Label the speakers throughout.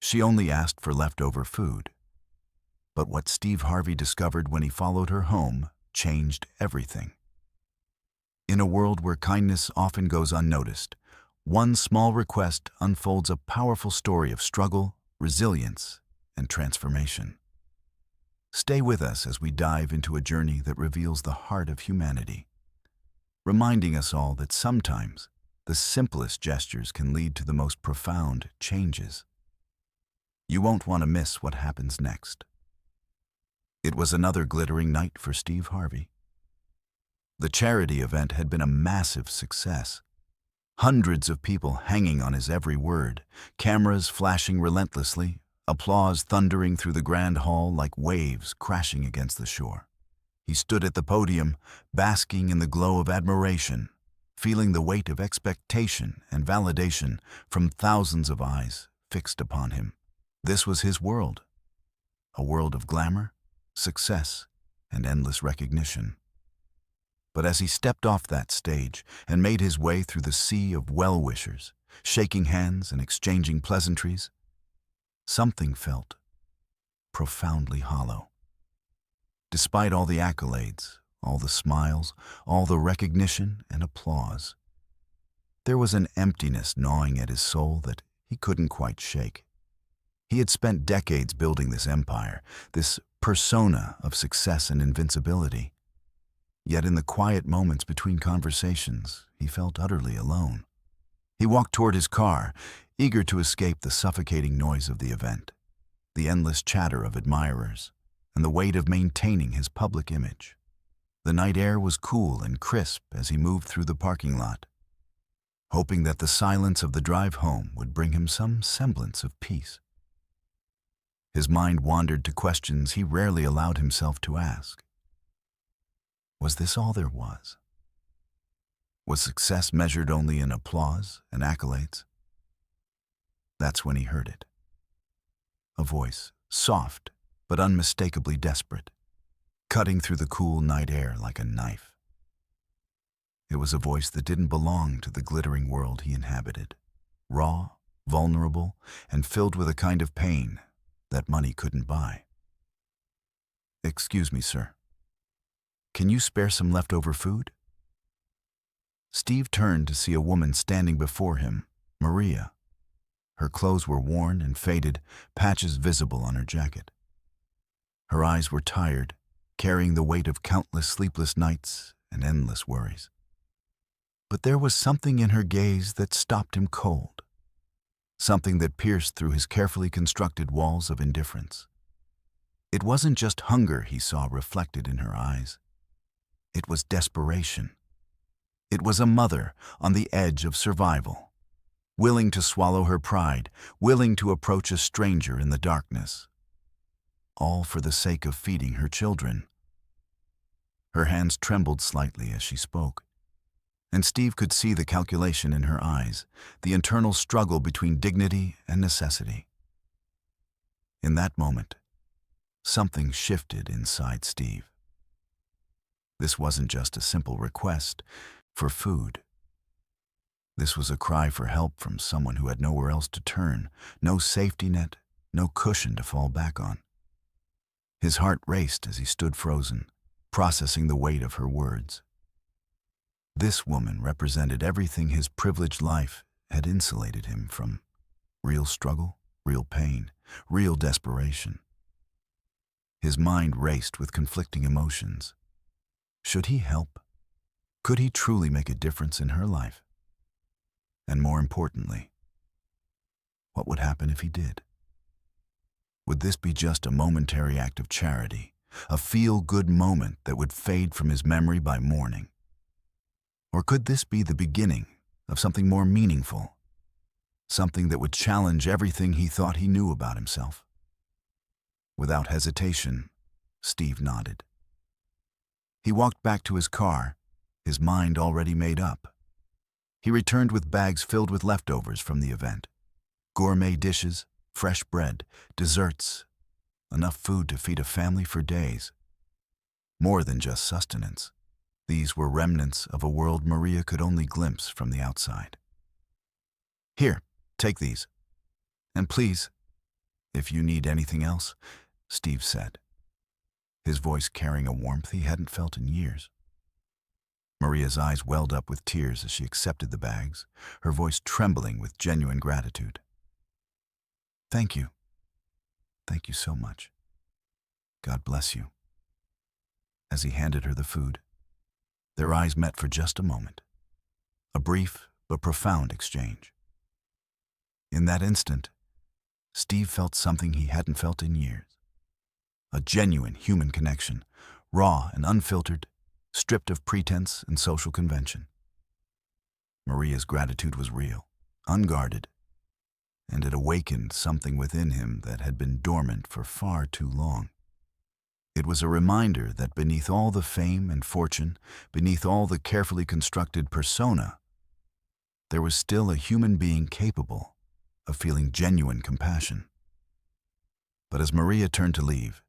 Speaker 1: She only asked for leftover food. But what Steve Harvey discovered when he followed her home changed everything. In a world where kindness often goes unnoticed, one small request unfolds a powerful story of struggle, resilience, and transformation. Stay with us as we dive into a journey that reveals the heart of humanity, reminding us all that sometimes the simplest gestures can lead to the most profound changes. You won't want to miss what happens next. It was another glittering night for Steve Harvey. The charity event had been a massive success. Hundreds of people hanging on his every word, cameras flashing relentlessly, applause thundering through the grand hall like waves crashing against the shore. He stood at the podium, basking in the glow of admiration, feeling the weight of expectation and validation from thousands of eyes fixed upon him. This was his world, a world of glamour, success, and endless recognition. But as he stepped off that stage and made his way through the sea of well-wishers, shaking hands and exchanging pleasantries, something felt profoundly hollow. Despite all the accolades, all the smiles, all the recognition and applause, there was an emptiness gnawing at his soul that he couldn't quite shake. He had spent decades building this empire, this persona of success and invincibility. Yet in the quiet moments between conversations, he felt utterly alone. He walked toward his car, eager to escape the suffocating noise of the event, the endless chatter of admirers, and the weight of maintaining his public image. The night air was cool and crisp as he moved through the parking lot, hoping that the silence of the drive home would bring him some semblance of peace. His mind wandered to questions he rarely allowed himself to ask. Was this all there was? Was success measured only in applause and accolades? That's when he heard it. A voice, soft but unmistakably desperate, cutting through the cool night air like a knife. It was a voice that didn't belong to the glittering world he inhabited, raw, vulnerable, and filled with a kind of pain that money couldn't buy. "Excuse me, sir. Can you spare some leftover food?" Steve turned to see a woman standing before him, Maria. Her clothes were worn and faded, patches visible on her jacket. Her eyes were tired, carrying the weight of countless sleepless nights and endless worries. But there was something in her gaze that stopped him cold, something that pierced through his carefully constructed walls of indifference. It wasn't just hunger he saw reflected in her eyes. It was desperation. It was a mother on the edge of survival, willing to swallow her pride, willing to approach a stranger in the darkness, all for the sake of feeding her children. Her hands trembled slightly as she spoke, and Steve could see the calculation in her eyes, the internal struggle between dignity and necessity. In that moment, something shifted inside Steve. This wasn't just a simple request for food. This was a cry for help from someone who had nowhere else to turn, no safety net, no cushion to fall back on. His heart raced as he stood frozen, processing the weight of her words. This woman represented everything his privileged life had insulated him from: real struggle, real pain, real desperation. His mind raced with conflicting emotions. Should he help? Could he truly make a difference in her life? And more importantly, what would happen if he did? Would this be just a momentary act of charity, a feel-good moment that would fade from his memory by morning? Or could this be the beginning of something more meaningful, something that would challenge everything he thought he knew about himself? Without hesitation, Steve nodded. He walked back to his car, his mind already made up. He returned with bags filled with leftovers from the event: gourmet dishes, fresh bread, desserts, enough food to feed a family for days. More than just sustenance, these were remnants of a world Maria could only glimpse from the outside. "Here, take these. And please, "If you need anything else," Steve said, his voice carrying a warmth he hadn't felt in years. Maria's eyes welled up with tears as she accepted the bags, her voice trembling with genuine gratitude. "Thank you. Thank you so much. God bless you." As he handed her the food, their eyes met for just a moment, a brief but profound exchange. In that instant, Steve felt something he hadn't felt in years. A genuine human connection, raw and unfiltered, stripped of pretense and social convention. Maria's gratitude was real, unguarded, and it awakened something within him that had been dormant for far too long. It was a reminder that beneath all the fame and fortune, beneath all the carefully constructed persona, there was still a human being capable of feeling genuine compassion. But as Maria turned to leave,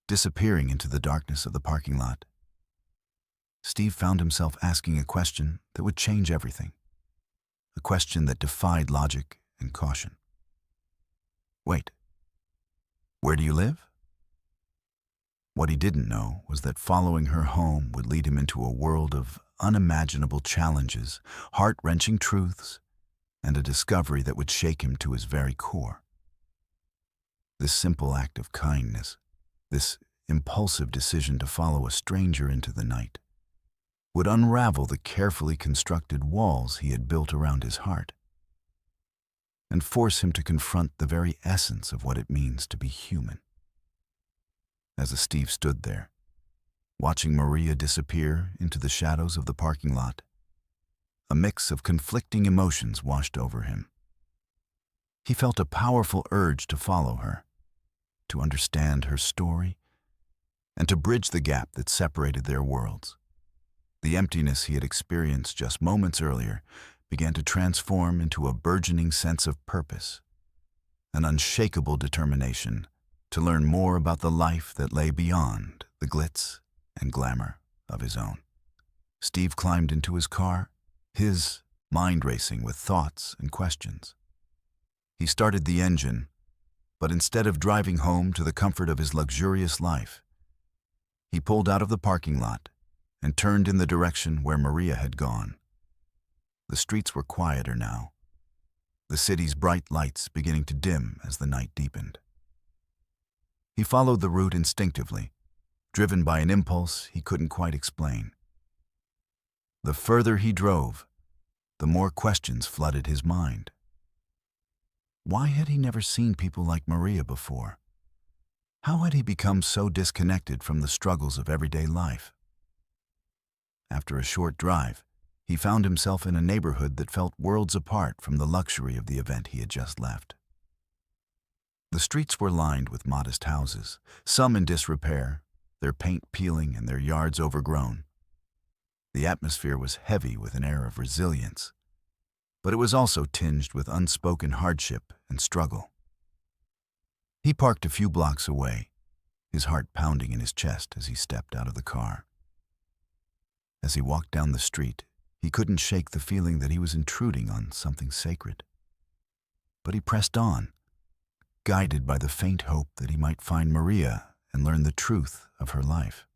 Speaker 1: disappearing into the darkness of the parking lot, Steve found himself asking a question that would change everything. A question that defied logic and caution. "Wait, where do you live?" What he didn't know was that following her home would lead him into a world of unimaginable challenges, heart-wrenching truths, and a discovery that would shake him to his very core. This simple act of kindness, this impulsive decision to follow a stranger into the night, would unravel the carefully constructed walls he had built around his heart, and force him to confront the very essence of what it means to be human. As Steve stood there, watching Maria disappear into the shadows of the parking lot, a mix of conflicting emotions washed over him. He felt a powerful urge to follow her, to understand her story, and to bridge the gap that separated their worlds. The emptiness he had experienced just moments earlier began to transform into a burgeoning sense of purpose, an unshakable determination to learn more about the life that lay beyond the glitz and glamour of his own. Steve climbed into his car, his mind racing with thoughts and questions. He started the engine, but instead of driving home to the comfort of his luxurious life, he pulled out of the parking lot and turned in the direction where Maria had gone. The streets were quieter now, the city's bright lights beginning to dim as the night deepened. He followed the route instinctively, driven by an impulse he couldn't quite explain. The further he drove, the more questions flooded his mind. Why had he never seen people like Maria before? How had he become so disconnected from the struggles of everyday life? After a short drive, he found himself in a neighborhood that felt worlds apart from the luxury of the event he had just left. The streets were lined with modest houses, some in disrepair, their paint peeling and their yards overgrown. The atmosphere was heavy with an air of resilience, but it was also tinged with unspoken hardship and struggle. He parked a few blocks away, his heart pounding in his chest as he stepped out of the car. As he walked down the street, he couldn't shake the feeling that he was intruding on something sacred. But he pressed on, guided by the faint hope that he might find Maria and learn the truth of her life.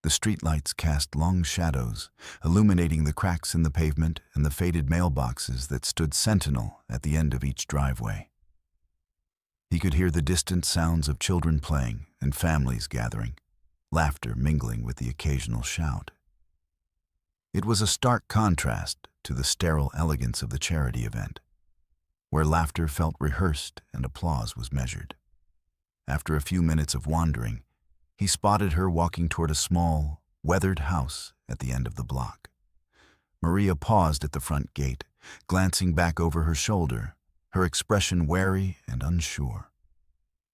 Speaker 1: The streetlights cast long shadows, illuminating the cracks in the pavement and the faded mailboxes that stood sentinel at the end of each driveway. He could hear the distant sounds of children playing and families gathering, laughter mingling with the occasional shout. It was a stark contrast to the sterile elegance of the charity event, where laughter felt rehearsed and applause was measured. After a few minutes of wandering, he spotted her walking toward a small, weathered house at the end of the block. Maria paused at the front gate, glancing back over her shoulder, her expression wary and unsure.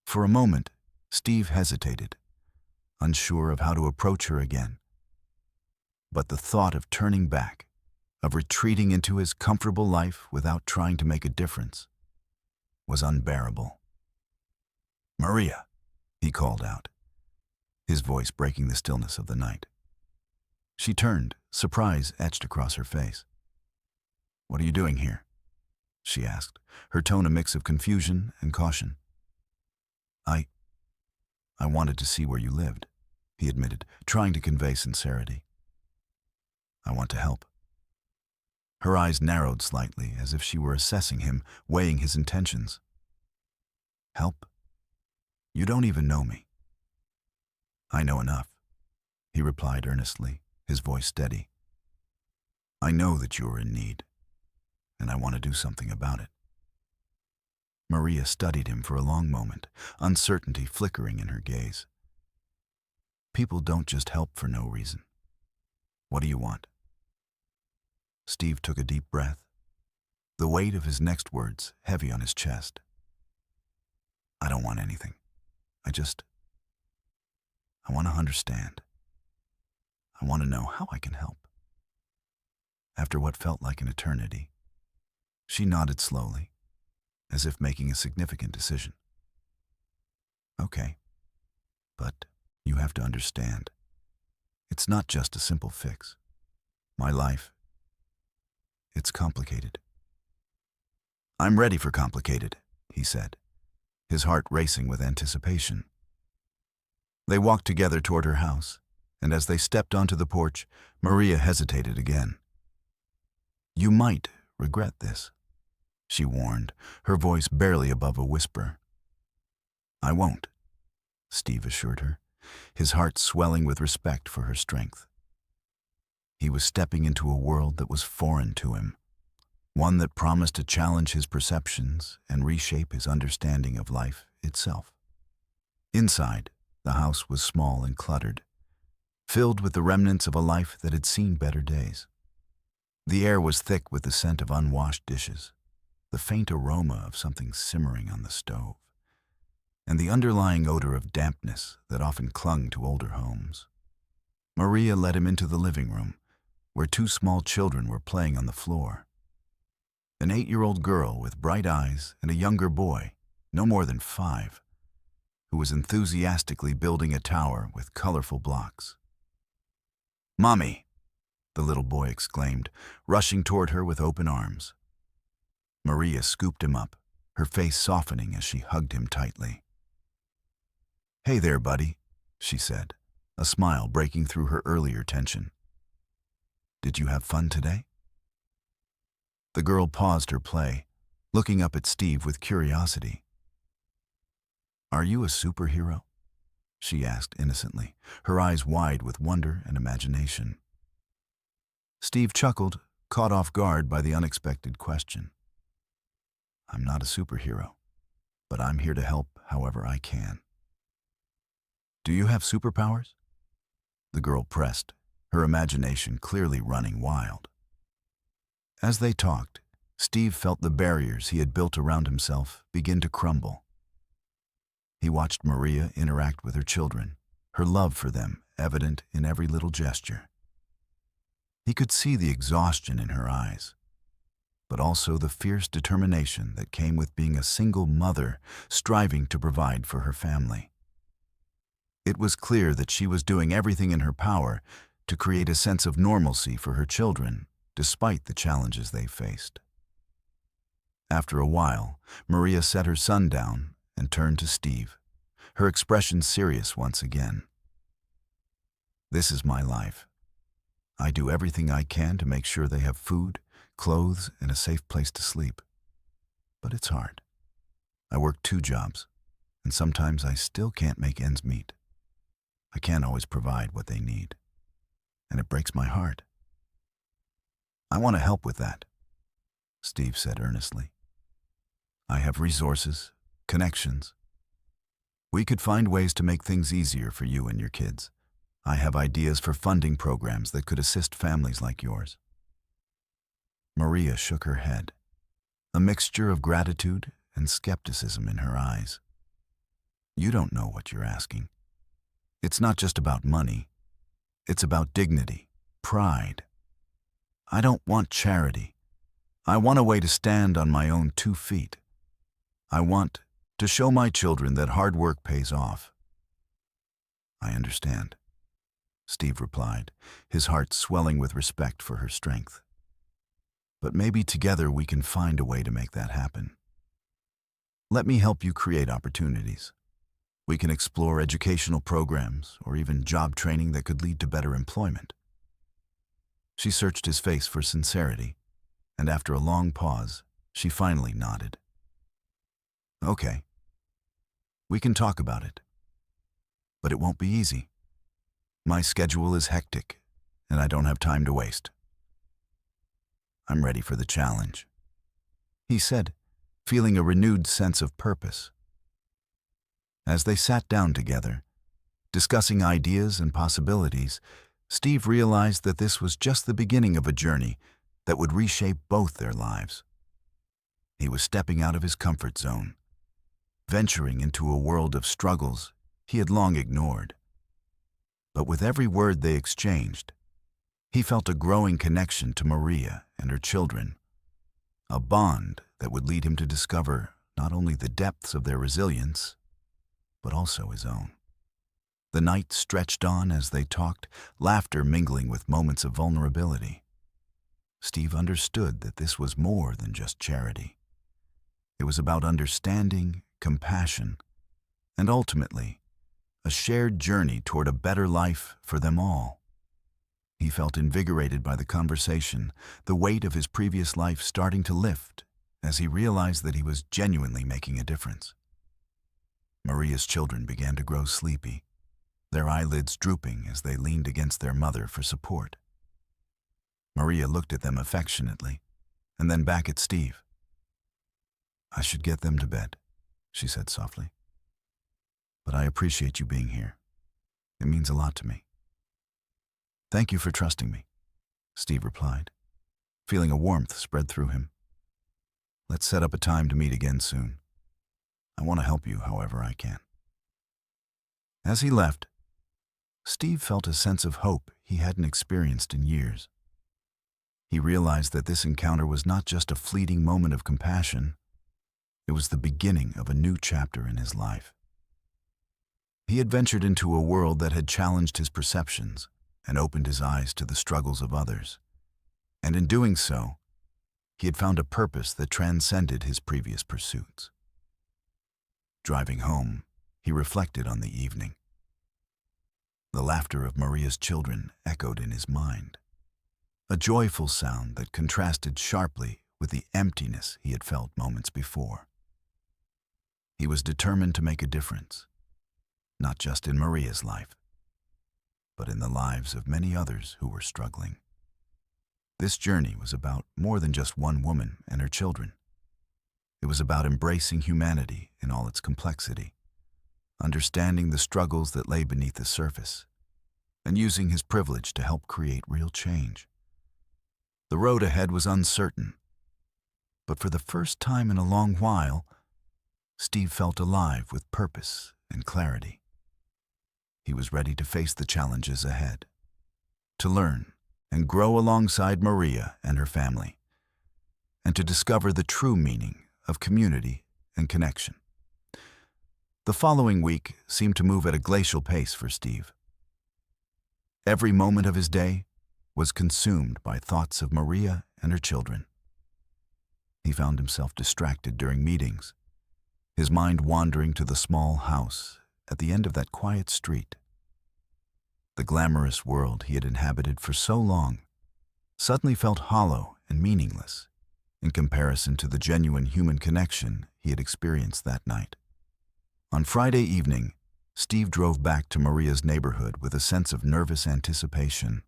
Speaker 1: For a moment, Steve hesitated, unsure of how to approach her again. But the thought of turning back, of retreating into his comfortable life without trying to make a difference, was unbearable. "Maria," he called out, his voice breaking the stillness of the night. She turned, surprise etched across her face. "What are you doing here?" she asked, her tone a mix of confusion and caution. I wanted to see where you lived, he admitted, trying to convey sincerity. I want to help. Her eyes narrowed slightly, as if she were assessing him, weighing his intentions. Help? You don't even know me. I know enough, he replied earnestly, his voice steady. I know that you are in need, and I want to do something about it. Maria studied him for a long moment, uncertainty flickering in her gaze. People don't just help for no reason. What do you want? Steve took a deep breath, the weight of his next words heavy on his chest. I don't want anything. I want to understand. I want to know how I can help. After what felt like an eternity, she nodded slowly, as if making a significant decision. Okay, but you have to understand, it's not just a simple fix. My life, it's complicated. I'm ready for complicated, he said, his heart racing with anticipation. They walked together toward her house, and as they stepped onto the porch, Maria hesitated again. You might regret this, she warned, her voice barely above a whisper. I won't, Steve assured her, his heart swelling with respect for her strength. He was stepping into a world that was foreign to him, one that promised to challenge his perceptions and reshape his understanding of life itself. Inside, the house was small and cluttered, filled with the remnants of a life that had seen better days. The air was thick with the scent of unwashed dishes, the faint aroma of something simmering on the stove, and the underlying odor of dampness that often clung to older homes. Maria led him into the living room, where two small children were playing on the floor. An 8-year-old girl with bright eyes and a younger boy, no more than 5, who was enthusiastically building a tower with colorful blocks. Mommy, the little boy exclaimed, rushing toward her with open arms. Maria scooped him up, her face softening as she hugged him tightly. Hey there, buddy, she said, a smile breaking through her earlier tension. Did you have fun today? The girl paused her play, looking up at Steve with curiosity. Are you a superhero? She asked innocently, her eyes wide with wonder and imagination. Steve chuckled, caught off guard by the unexpected question. I'm not a superhero, but I'm here to help however I can. Do you have superpowers? The girl pressed, her imagination clearly running wild. As they talked, Steve felt the barriers he had built around himself begin to crumble. He watched Maria interact with her children, her love for them evident in every little gesture. He could see the exhaustion in her eyes, but also the fierce determination that came with being a single mother striving to provide for her family. It was clear that she was doing everything in her power to create a sense of normalcy for her children, despite the challenges they faced. After a while, Maria set her son down and turned to Steve, her expression serious once again. This is my life. I do everything I can to make sure they have food, clothes, and a safe place to sleep. But it's hard. I work 2 jobs, and sometimes I still can't make ends meet. I can't always provide what they need, and it breaks my heart. I want to help with that, Steve said earnestly. I have resources, connections. We could find ways to make things easier for you and your kids. I have ideas for funding programs that could assist families like yours. Maria shook her head, a mixture of gratitude and skepticism in her eyes. You don't know what you're asking. It's not just about money. It's about dignity, pride. I don't want charity. I want a way to stand on my own 2 feet. I want to show my children that hard work pays off. I understand, Steve replied, his heart swelling with respect for her strength. but maybe together we can find a way to make that happen. Let me help you create opportunities. We can explore educational programs or even job training that could lead to better employment. She searched his face for sincerity, and after a long pause, she finally nodded. Okay, we can talk about it, but it won't be easy. My schedule is hectic, and I don't have time to waste. I'm ready for the challenge, he said, feeling a renewed sense of purpose. As they sat down together, discussing ideas and possibilities, Steve realized that this was just the beginning of a journey that would reshape both their lives. He was stepping out of his comfort zone, venturing into a world of struggles he had long ignored. But with every word they exchanged, he felt a growing connection to Maria and her children, a bond that would lead him to discover not only the depths of their resilience, but also his own. The night stretched on as they talked, laughter mingling with moments of vulnerability. Steve understood that this was more than just charity. It was about understanding, compassion, and ultimately, a shared journey toward a better life for them all. He felt invigorated by the conversation, the weight of his previous life starting to lift as he realized that he was genuinely making a difference. Maria's children began to grow sleepy, their eyelids drooping as they leaned against their mother for support. Maria looked at them affectionately, and then back at Steve. I should get them to bed, she said softly. But I appreciate you being here. It means a lot to me. Thank you for trusting me, Steve replied, feeling a warmth spread through him. Let's set up a time to meet again soon. I want to help you however I can. As he left, Steve felt a sense of hope he hadn't experienced in years. He realized that this encounter was not just a fleeting moment of compassion, it was the beginning of a new chapter in his life. He had ventured into a world that had challenged his perceptions and opened his eyes to the struggles of others. And in doing so, he had found a purpose that transcended his previous pursuits. Driving home, he reflected on the evening. The laughter of Maria's children echoed in his mind, a joyful sound that contrasted sharply with the emptiness he had felt moments before. He was determined to make a difference, not just in Maria's life, but in the lives of many others who were struggling. This journey was about more than just one woman and her children. It was about embracing humanity in all its complexity, understanding the struggles that lay beneath the surface, and using his privilege to help create real change. The road ahead was uncertain, but for the first time in a long while, Steve felt alive with purpose and clarity. He was ready to face the challenges ahead, to learn and grow alongside Maria and her family, and to discover the true meaning of community and connection. The following week seemed to move at a glacial pace for Steve. Every moment of his day was consumed by thoughts of Maria and her children. He found himself distracted during meetings, his mind wandering to the small house at the end of that quiet street. The glamorous world he had inhabited for so long suddenly felt hollow and meaningless in comparison to the genuine human connection he had experienced that night. On Friday evening, Steve drove back to Maria's neighborhood with a sense of nervous anticipation.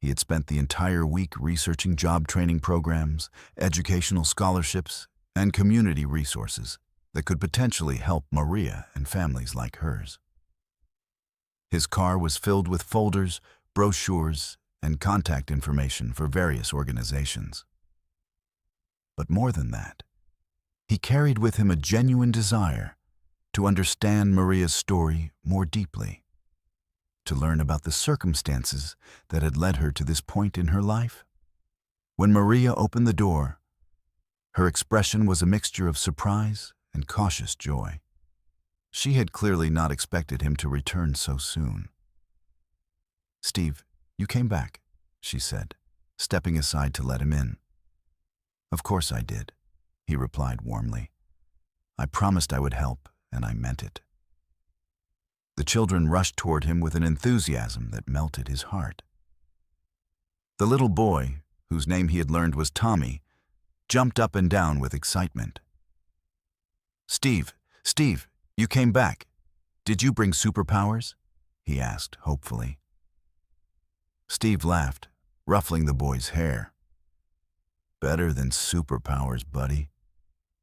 Speaker 1: He had spent the entire week researching job training programs, educational scholarships, and community resources that could potentially help Maria and families like hers. His car was filled with folders, brochures, and contact information for various organizations. But more than that, he carried with him a genuine desire to understand Maria's story more deeply, to learn about the circumstances that had led her to this point in her life. When Maria opened the door, her expression was a mixture of surprise and cautious joy. She had clearly not expected him to return so soon. "Steve, you came back," she said, stepping aside to let him in. Of course I did, he replied warmly. I promised I would help, and I meant it. The children rushed toward him with an enthusiasm that melted his heart. The little boy, whose name he had learned was Tommy, jumped up and down with excitement. Steve, you came back. Did you bring superpowers? He asked hopefully. Steve laughed, ruffling the boy's hair. Better than superpowers, buddy.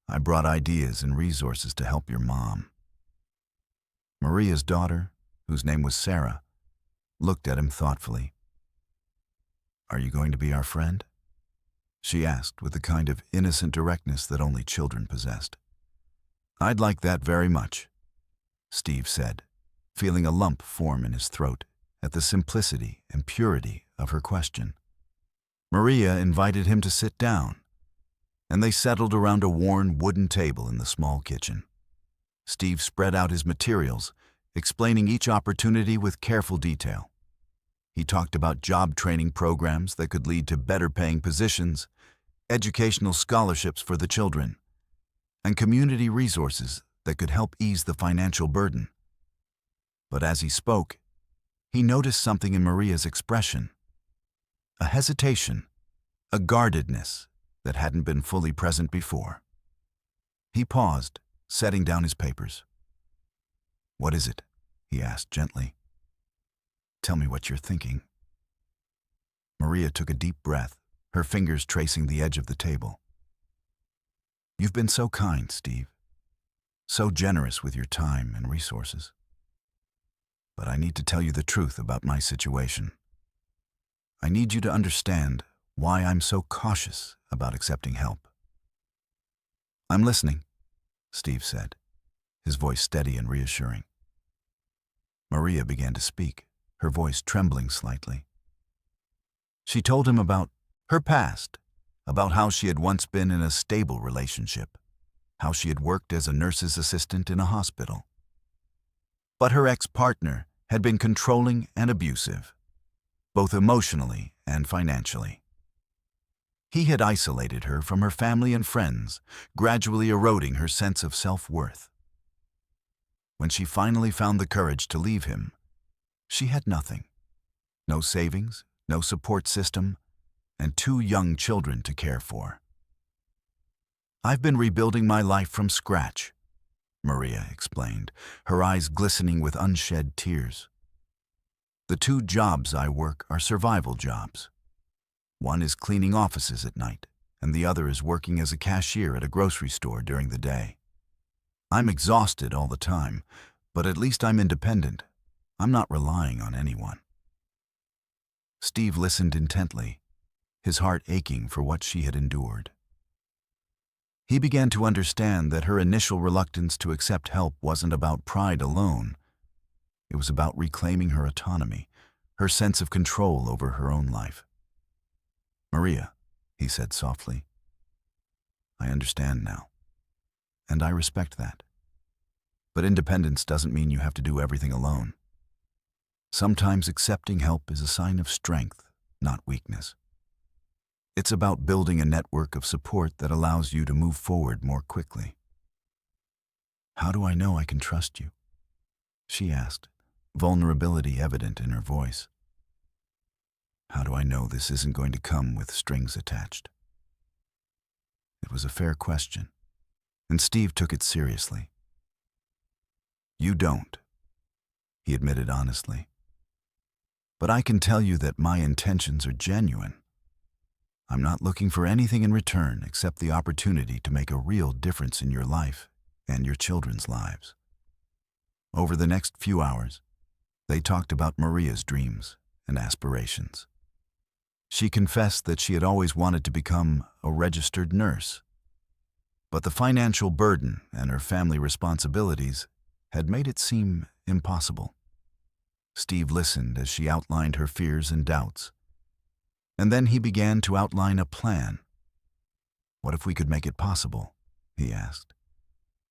Speaker 1: I brought ideas and resources to help your mom. Maria's daughter, whose name was Sarah, looked at him thoughtfully. Are you going to be our friend? She asked with the kind of innocent directness that only children possessed. I'd like that very much, Steve said, feeling a lump form in his throat at the simplicity and purity of her question. Maria invited him to sit down, and they settled around a worn wooden table in the small kitchen. Steve spread out his materials, explaining each opportunity with careful detail. He talked about job training programs that could lead to better paying positions, educational scholarships for the children, and community resources that could help ease the financial burden. But as he spoke, he noticed something in Maria's expression, a hesitation, a guardedness that hadn't been fully present before. He paused, setting down his papers. What is it? He asked gently. Tell me what you're thinking. Maria took a deep breath, her fingers tracing the edge of the table. You've been so kind, Steve. So generous with your time and resources. But I need to tell you the truth about my situation. I need you to understand why I'm so cautious about accepting help. I'm listening, Steve said, his voice steady and reassuring. Maria began to speak, her voice trembling slightly. She told him about her past, about how she had once been in a stable relationship, how she had worked as a nurse's assistant in a hospital. But her ex-partner had been controlling and abusive, both emotionally and financially. He had isolated her from her family and friends, gradually eroding her sense of self-worth. When she finally found the courage to leave him, she had nothing. No savings, no support system, and 2 young children to care for. I've been rebuilding my life from scratch, Maria explained, her eyes glistening with unshed tears. The 2 jobs I work are survival jobs. One is cleaning offices at night, and the other is working as a cashier at a grocery store during the day. I'm exhausted all the time, but at least I'm independent. I'm not relying on anyone. Steve listened intently, his heart aching for what she had endured. He began to understand that her initial reluctance to accept help wasn't about pride alone. It was about reclaiming her autonomy, her sense of control over her own life. Maria, he said softly, I understand now, and I respect that. But independence doesn't mean you have to do everything alone. Sometimes accepting help is a sign of strength, not weakness. It's about building a network of support that allows you to move forward more quickly. How do I know I can trust you? She asked, vulnerability evident in her voice. How do I know this isn't going to come with strings attached? It was a fair question, and Steve took it seriously. You don't, he admitted honestly. But I can tell you that my intentions are genuine. I'm not looking for anything in return except the opportunity to make a real difference in your life and your children's lives. Over the next few hours, they talked about Maria's dreams and aspirations. She confessed that she had always wanted to become a registered nurse, but the financial burden and her family responsibilities had made it seem impossible. Steve listened as she outlined her fears and doubts, and then he began to outline a plan. What if we could make it possible? He asked.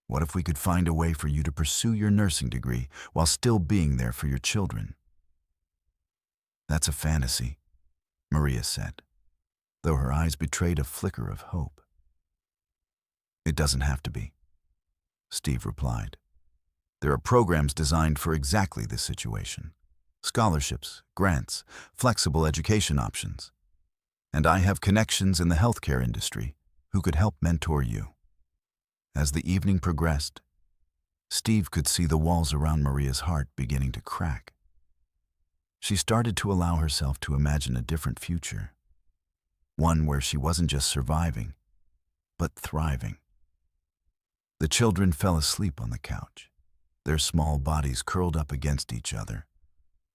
Speaker 1: What if we could find a way for you to pursue your nursing degree while still being there for your children? That's a fantasy, Maria said, though her eyes betrayed a flicker of hope. It doesn't have to be, Steve replied. There are programs designed for exactly this situation. Scholarships, grants, flexible education options. And I have connections in the healthcare industry who could help mentor you. As the evening progressed, Steve could see the walls around Maria's heart beginning to crack. She started to allow herself to imagine a different future, one where she wasn't just surviving, but thriving. The children fell asleep on the couch, their small bodies curled up against each other,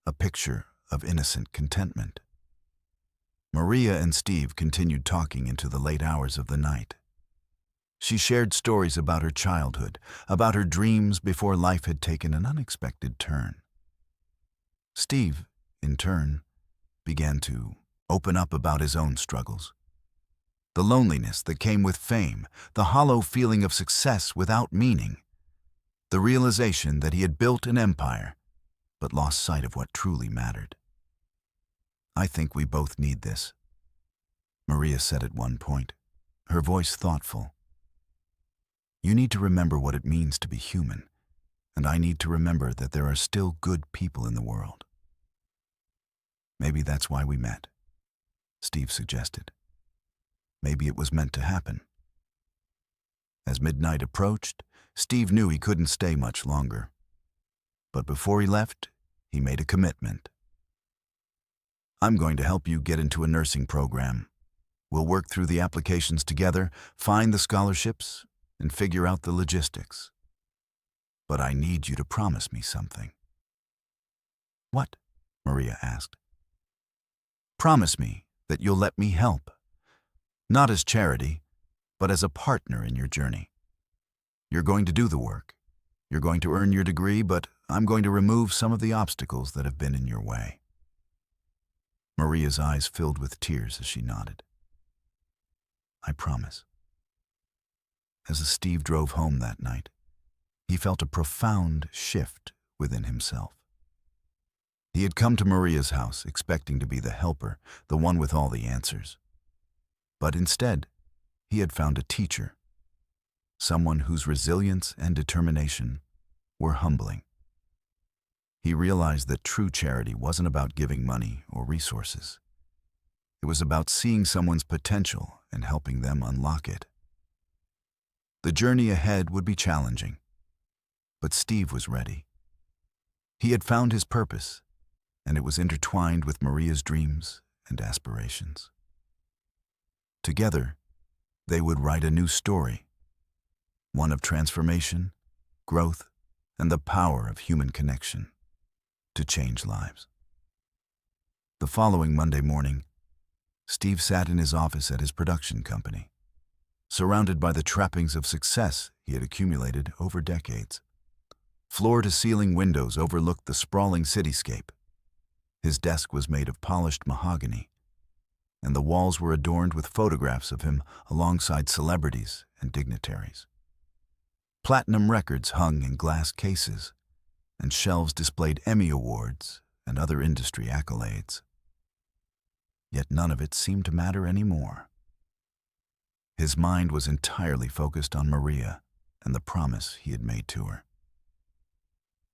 Speaker 1: a picture of innocent contentment. Maria and Steve continued talking into the late hours of the night. She shared stories about her childhood, about her dreams before life had taken an unexpected turn. Steve, in turn, began to open up about his own struggles. The loneliness that came with fame, the hollow feeling of success without meaning, the realization that he had built an empire, but lost sight of what truly mattered. I think we both need this, Maria said at one point, her voice thoughtful. You need to remember what it means to be human, and I need to remember that there are still good people in the world. Maybe that's why we met, Steve suggested. Maybe it was meant to happen. As midnight approached, Steve knew he couldn't stay much longer. But before he left, he made a commitment. I'm going to help you get into a nursing program. We'll work through the applications together, find the scholarships, and figure out the logistics. But I need you to promise me something. What? Maria asked. Promise me that you'll let me help. Not as charity, but as a partner in your journey. You're going to do the work. You're going to earn your degree, but I'm going to remove some of the obstacles that have been in your way. Maria's eyes filled with tears as she nodded. I promise. As Steve drove home that night, he felt a profound shift within himself. He had come to Maria's house expecting to be the helper, the one with all the answers. But instead, he had found a teacher, someone whose resilience and determination were humbling. He realized that true charity wasn't about giving money or resources. It was about seeing someone's potential and helping them unlock it. The journey ahead would be challenging, but Steve was ready. He had found his purpose, and it was intertwined with Maria's dreams and aspirations. Together, they would write a new story, one of transformation, growth, and the power of human connection to change lives. The following Monday morning, Steve sat in his office at his production company, surrounded by the trappings of success he had accumulated over decades. Floor-to-ceiling windows overlooked the sprawling cityscape. His desk was made of polished mahogany, and the walls were adorned with photographs of him alongside celebrities and dignitaries. Platinum records hung in glass cases, and shelves displayed Emmy Awards and other industry accolades. Yet none of it seemed to matter anymore. His mind was entirely focused on Maria and the promise he had made to her.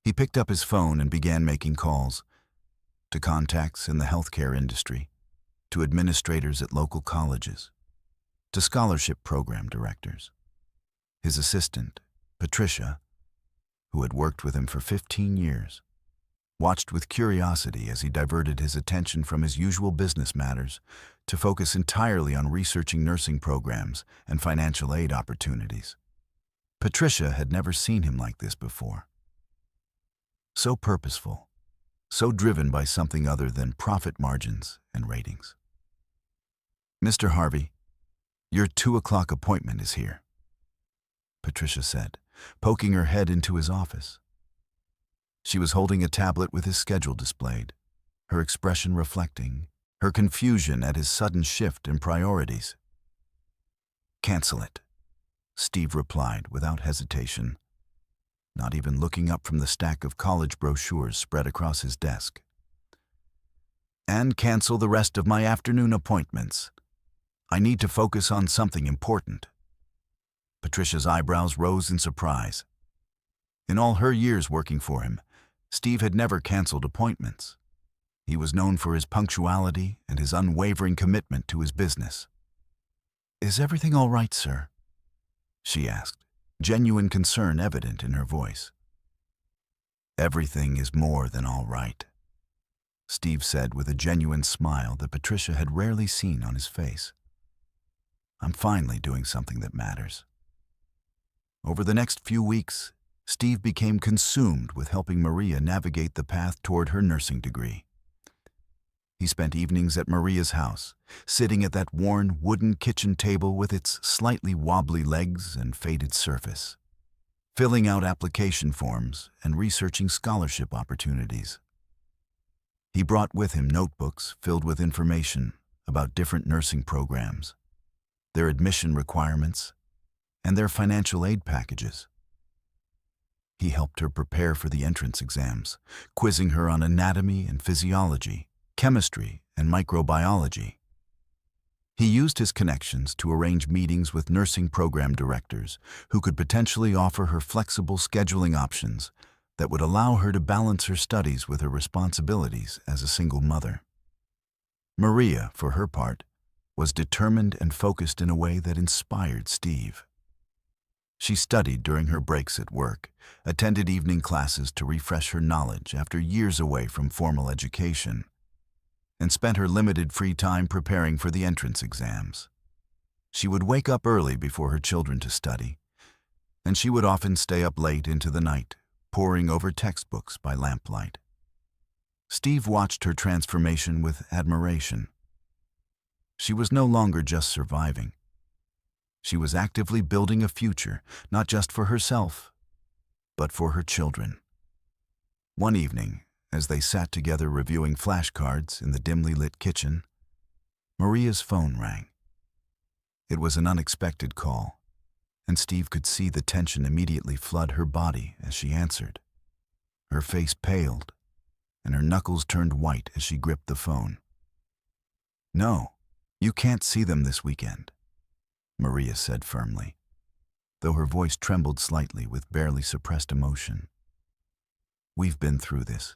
Speaker 1: He picked up his phone and began making calls to contacts in the healthcare industry, to administrators at local colleges, to scholarship program directors. His assistant, Patricia, who had worked with him for 15 years, watched with curiosity as he diverted his attention from his usual business matters to focus entirely on researching nursing programs and financial aid opportunities. Patricia had never seen him like this before. So purposeful, so driven by something other than profit margins and ratings. Mr. Harvey, your 2:00 appointment is here, Patricia said, poking her head into his office. She was holding a tablet with his schedule displayed, her expression reflecting her confusion at his sudden shift in priorities. Cancel it, Steve replied without hesitation, not even looking up from the stack of college brochures spread across his desk. And cancel the rest of my afternoon appointments. I need to focus on something important. Patricia's eyebrows rose in surprise. In all her years working for him, Steve had never canceled appointments. He was known for his punctuality and his unwavering commitment to his business. "Is everything all right, sir?" she asked, genuine concern evident in her voice. "Everything is more than all right," Steve said with a genuine smile that Patricia had rarely seen on his face. "I'm finally doing something that matters." Over the next few weeks, Steve became consumed with helping Maria navigate the path toward her nursing degree. He spent evenings at Maria's house, sitting at that worn wooden kitchen table with its slightly wobbly legs and faded surface, filling out application forms and researching scholarship opportunities. He brought with him notebooks filled with information about different nursing programs, their admission requirements, and their financial aid packages. He helped her prepare for the entrance exams, quizzing her on anatomy and physiology, chemistry and microbiology. He used his connections to arrange meetings with nursing program directors who could potentially offer her flexible scheduling options that would allow her to balance her studies with her responsibilities as a single mother. Maria, for her part, was determined and focused in a way that inspired Steve. She studied during her breaks at work, attended evening classes to refresh her knowledge after years away from formal education, and spent her limited free time preparing for the entrance exams. She would wake up early before her children to study, and she would often stay up late into the night, poring over textbooks by lamplight. Steve watched her transformation with admiration. She was no longer just surviving. She was actively building a future, not just for herself, but for her children. One evening, as they sat together reviewing flashcards in the dimly lit kitchen, Maria's phone rang. It was an unexpected call, and Steve could see the tension immediately flood her body as she answered. Her face paled, and her knuckles turned white as she gripped the phone. "No, you can't see them this weekend," Maria said firmly, though her voice trembled slightly with barely suppressed emotion. "We've been through this.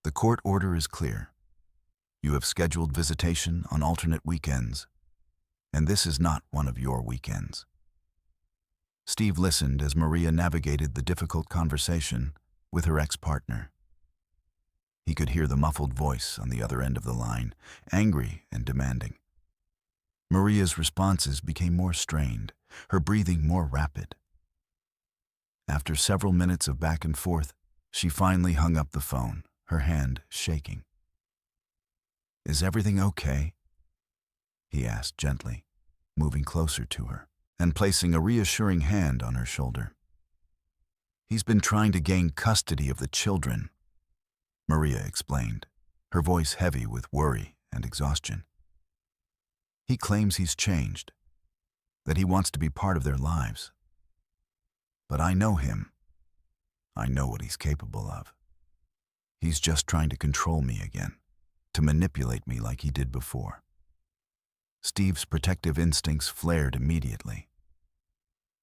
Speaker 1: The court order is clear. You have scheduled visitation on alternate weekends, and this is not one of your weekends." Steve listened as Maria navigated the difficult conversation with her ex-partner. He could hear the muffled voice on the other end of the line, angry and demanding. Maria's responses became more strained, her breathing more rapid. After several minutes of back and forth, she finally hung up the phone, her hand shaking. "Is everything okay?" he asked gently, moving closer to her and placing a reassuring hand on her shoulder. "He's been trying to gain custody of the children," Maria explained, her voice heavy with worry and exhaustion. "He claims he's changed, that he wants to be part of their lives. But I know him. I know what he's capable of. He's just trying to control me again, to manipulate me like he did before." Steve's protective instincts flared immediately.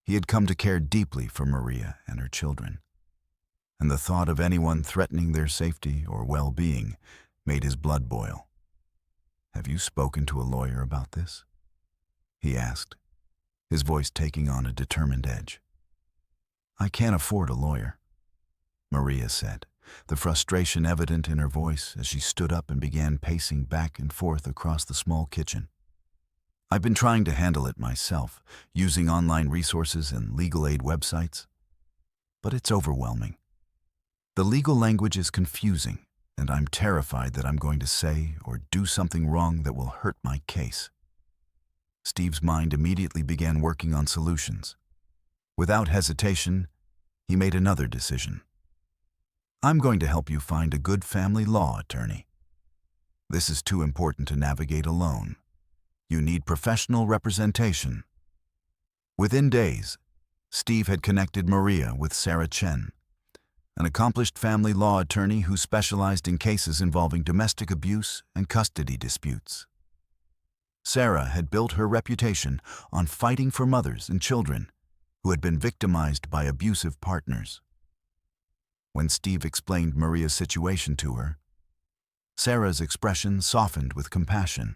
Speaker 1: He had come to care deeply for Maria and her children, and the thought of anyone threatening their safety or well-being made his blood boil. "Have you spoken to a lawyer about this?" he asked, his voice taking on a determined edge. "I can't afford a lawyer," Maria said, the frustration evident in her voice as she stood up and began pacing back and forth across the small kitchen. "I've been trying to handle it myself, using online resources and legal aid websites, but it's overwhelming. The legal language is confusing, and I'm terrified that I'm going to say or do something wrong that will hurt my case." Steve's mind immediately began working on solutions. Without hesitation, he made another decision. "I'm going to help you find a good family law attorney. This is too important to navigate alone. You need professional representation." Within days, Steve had connected Maria with Sarah Chen, an accomplished family law attorney who specialized in cases involving domestic abuse and custody disputes. Sarah had built her reputation on fighting for mothers and children who had been victimized by abusive partners. When Steve explained Maria's situation to her, Sarah's expression softened with compassion.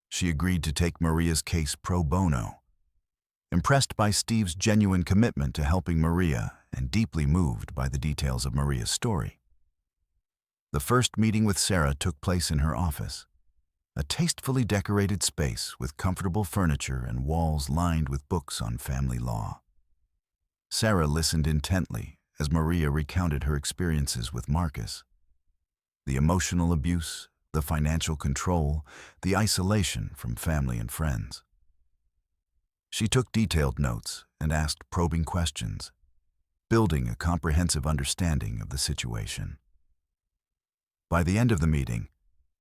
Speaker 1: She agreed to take Maria's case pro bono, impressed by Steve's genuine commitment to helping Maria and deeply moved by the details of Maria's story. The first meeting with Sarah took place in her office, a tastefully decorated space with comfortable furniture and walls lined with books on family law. Sarah listened intently as Maria recounted her experiences with Marcus. The emotional abuse, the financial control, the isolation from family and friends. She took detailed notes and asked probing questions, building a comprehensive understanding of the situation. By the end of the meeting,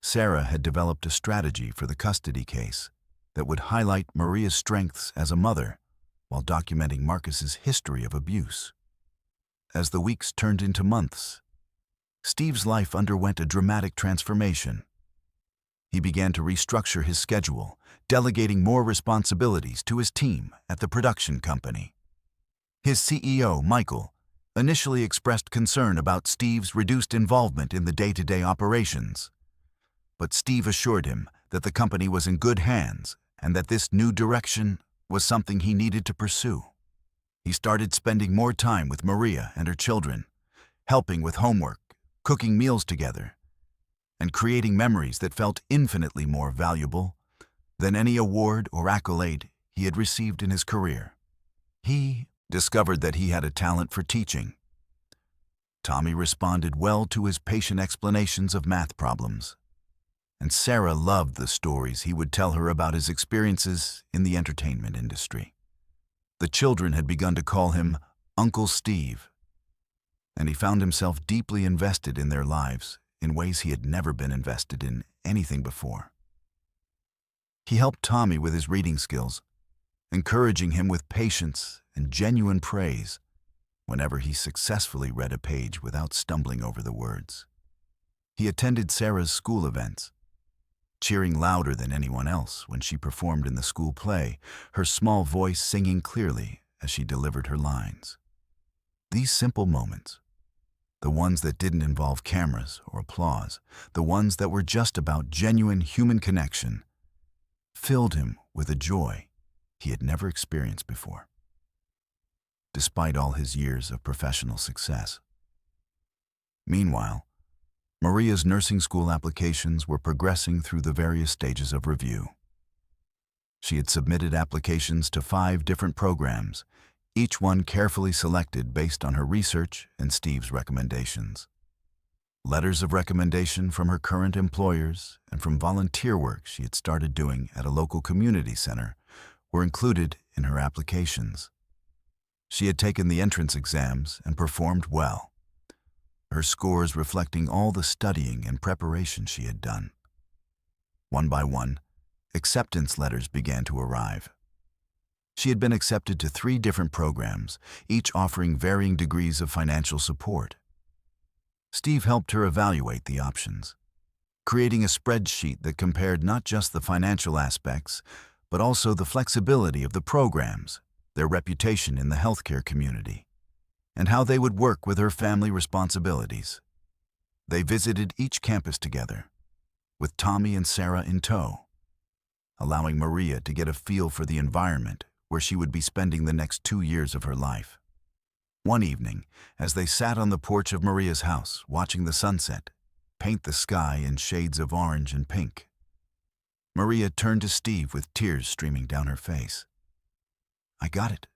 Speaker 1: Sarah had developed a strategy for the custody case that would highlight Maria's strengths as a mother while documenting Marcus's history of abuse. As the weeks turned into months, Steve's life underwent a dramatic transformation. He began to restructure his schedule, delegating more responsibilities to his team at the production company. His CEO, Michael, initially expressed concern about Steve's reduced involvement in the day-to-day operations. But Steve assured him that the company was in good hands and that this new direction was something he needed to pursue. He started spending more time with Maria and her children, helping with homework, cooking meals together, and creating memories that felt infinitely more valuable than any award or accolade he had received in his career. He discovered that he had a talent for teaching. Tommy responded well to his patient explanations of math problems, and Sarah loved the stories he would tell her about his experiences in the entertainment industry. The children had begun to call him Uncle Steve, and he found himself deeply invested in their lives in ways he had never been invested in anything before. He helped Tommy with his reading skills, encouraging him with patience and genuine praise whenever he successfully read a page without stumbling over the words. He attended Sarah's school events, cheering louder than anyone else when she performed in the school play, her small voice singing clearly as she delivered her lines. These simple moments, the ones that didn't involve cameras or applause, the ones that were just about genuine human connection, filled him with a joy he had never experienced before. Despite all his years of professional success. Meanwhile, Maria's nursing school applications were progressing through the various stages of review. She had submitted applications to 5 different programs, each one carefully selected based on her research and Steve's recommendations. Letters of recommendation from her current employers and from volunteer work she had started doing at a local community center were included in her applications. She had taken the entrance exams and performed well, her scores reflecting all the studying and preparation she had done. One by one, acceptance letters began to arrive. She had been accepted to 3 different programs, each offering varying degrees of financial support. Steve helped her evaluate the options, creating a spreadsheet that compared not just the financial aspects, but also the flexibility of the programs, their reputation in the healthcare community, and how they would work with her family responsibilities. They visited each campus together, with Tommy and Sarah in tow, allowing Maria to get a feel for the environment where she would be spending the next 2 years of her life. One evening, as they sat on the porch of Maria's house watching the sunset paint the sky in shades of orange and pink, Maria turned to Steve with tears streaming down her face. "I got it,"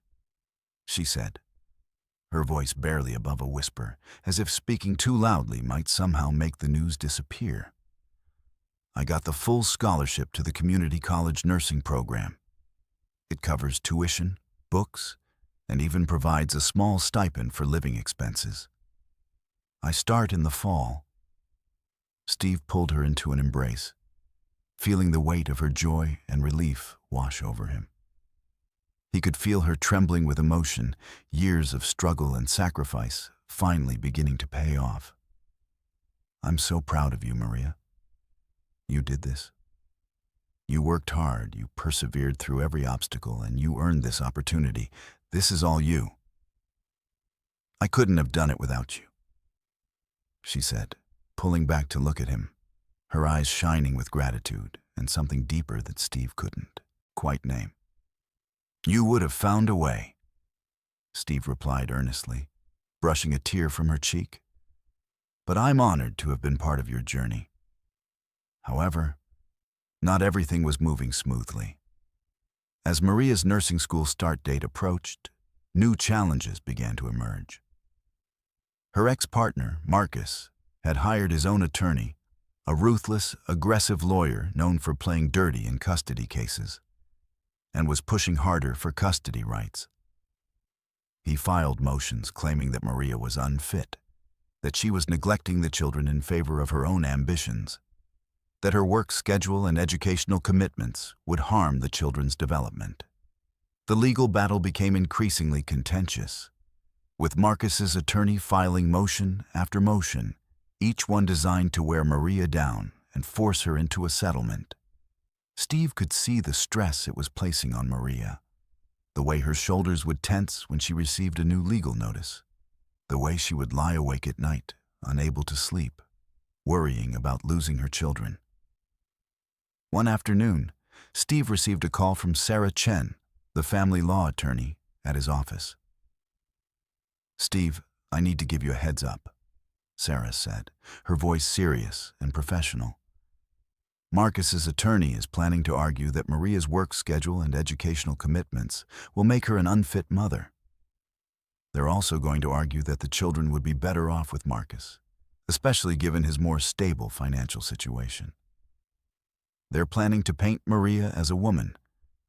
Speaker 1: she said, her voice barely above a whisper, as if speaking too loudly might somehow make the news disappear. "I got the full scholarship to the community college nursing program. It covers tuition, books, and even provides a small stipend for living expenses. I start in the fall." Steve pulled her into an embrace, feeling the weight of her joy and relief wash over him. He could feel her trembling with emotion, years of struggle and sacrifice finally beginning to pay off. "I'm so proud of you, Maria. You did this. You worked hard, you persevered through every obstacle, and you earned this opportunity This is all you. I couldn't have done it without you, she said, pulling back to look at him, her eyes shining with gratitude and something deeper that Steve couldn't quite name. You would have found a way, Steve replied earnestly, brushing a tear from her cheek. But I'm honored to have been part of your journey. However, not everything was moving smoothly. As Maria's nursing school start date approached, new challenges began to emerge. Her ex-partner, Marcus, had hired his own attorney, a ruthless, aggressive lawyer known for playing dirty in custody cases, and was pushing harder for custody rights. He filed motions claiming that Maria was unfit, that she was neglecting the children in favor of her own ambitions, that her work schedule and educational commitments would harm the children's development. The legal battle became increasingly contentious, with Marcus's attorney filing motion after motion, each one designed to wear Maria down and force her into a settlement. Steve could see the stress it was placing on Maria, the way her shoulders would tense when she received a new legal notice, the way she would lie awake at night, unable to sleep, worrying about losing her children. One afternoon, Steve received a call from Sarah Chen, the family law attorney, at his office. Steve, I need to give you a heads up, Sarah said, her voice serious and professional. Marcus's attorney is planning to argue that Maria's work schedule and educational commitments will make her an unfit mother. They're also going to argue that the children would be better off with Marcus, especially given his more stable financial situation. They're planning to paint Maria as a woman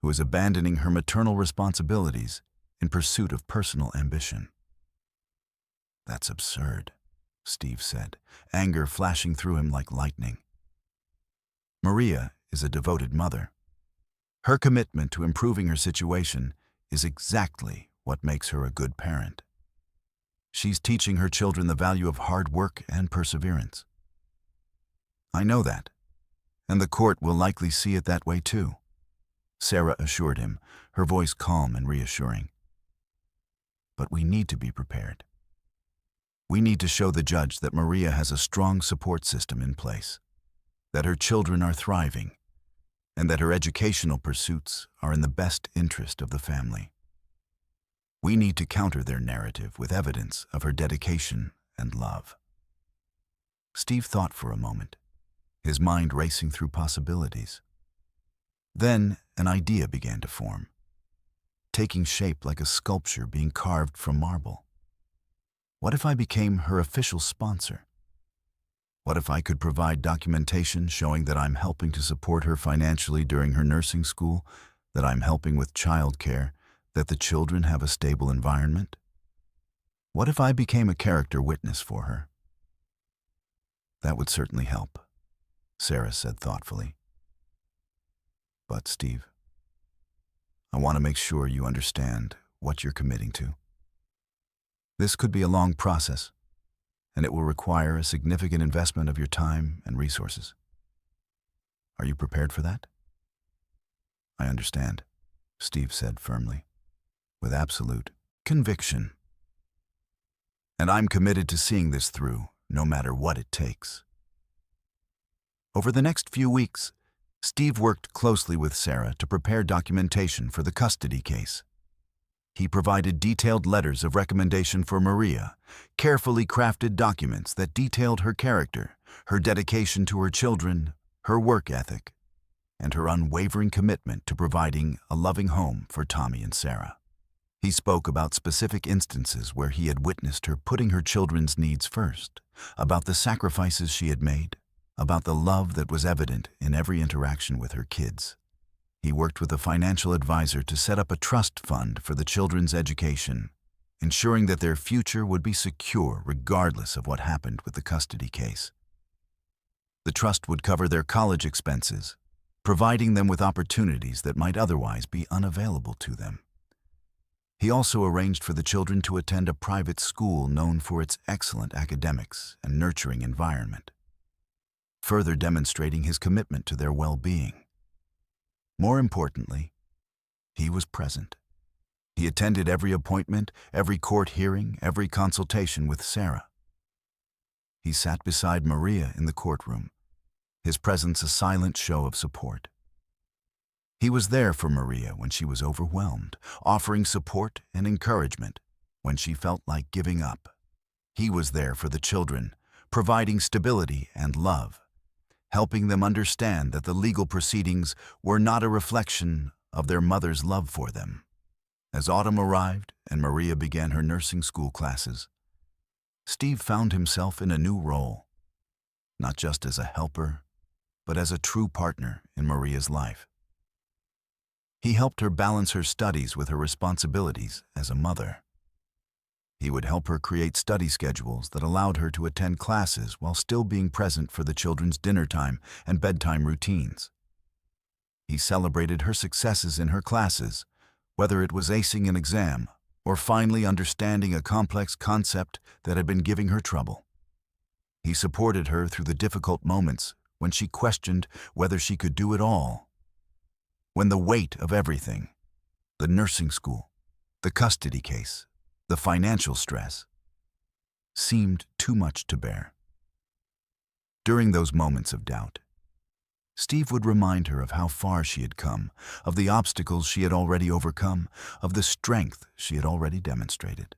Speaker 1: who is abandoning her maternal responsibilities in pursuit of personal ambition. That's absurd, Steve said, anger flashing through him like lightning. Maria is a devoted mother. Her commitment to improving her situation is exactly what makes her a good parent. She's teaching her children the value of hard work and perseverance. I know that, and the court will likely see it that way too, Sarah assured him, her voice calm and reassuring. But we need to be prepared. We need to show the judge that Maria has a strong support system in place, that her children are thriving, and that her educational pursuits are in the best interest of the family. We need to counter their narrative with evidence of her dedication and love. Steve thought for a moment, his mind racing through possibilities. Then an idea began to form, taking shape like a sculpture being carved from marble. What if I became her official sponsor? What if I could provide documentation showing that I'm helping to support her financially during her nursing school, that I'm helping with childcare, that the children have a stable environment? What if I became a character witness for her? That would certainly help, Sarah said thoughtfully. But, Steve, I want to make sure you understand what you're committing to. This could be a long process, and it will require a significant investment of your time and resources. Are you prepared for that? I understand, Steve said firmly, with absolute conviction. And I'm committed to seeing this through, no matter what it takes. Over the next few weeks, Steve worked closely with Sarah to prepare documentation for the custody case. He provided detailed letters of recommendation for Maria, carefully crafted documents that detailed her character, her dedication to her children, her work ethic, and her unwavering commitment to providing a loving home for Tommy and Sarah. He spoke about specific instances where he had witnessed her putting her children's needs first, about the sacrifices she had made, about the love that was evident in every interaction with her kids. He worked with a financial advisor to set up a trust fund for the children's education, ensuring that their future would be secure regardless of what happened with the custody case. The trust would cover their college expenses, providing them with opportunities that might otherwise be unavailable to them. He also arranged for the children to attend a private school known for its excellent academics and nurturing environment, further demonstrating his commitment to their well-being. More importantly, he was present. He attended every appointment, every court hearing, every consultation with Sarah. He sat beside Maria in the courtroom, his presence a silent show of support. He was there for Maria when she was overwhelmed, offering support and encouragement when she felt like giving up. He was there for the children, providing stability and love, helping them understand that the legal proceedings were not a reflection of their mother's love for them. As autumn arrived and Maria began her nursing school classes, Steve found himself in a new role, not just as a helper, but as a true partner in Maria's life. He helped her balance her studies with her responsibilities as a mother. He would help her create study schedules that allowed her to attend classes while still being present for the children's dinner time and bedtime routines. He celebrated her successes in her classes, whether it was acing an exam or finally understanding a complex concept that had been giving her trouble. He supported her through the difficult moments when she questioned whether she could do it all. When the weight of everything, the nursing school, the custody case, the financial stress, seemed too much to bear. During those moments of doubt, Steve would remind her of how far she had come, of the obstacles she had already overcome, of the strength she had already demonstrated.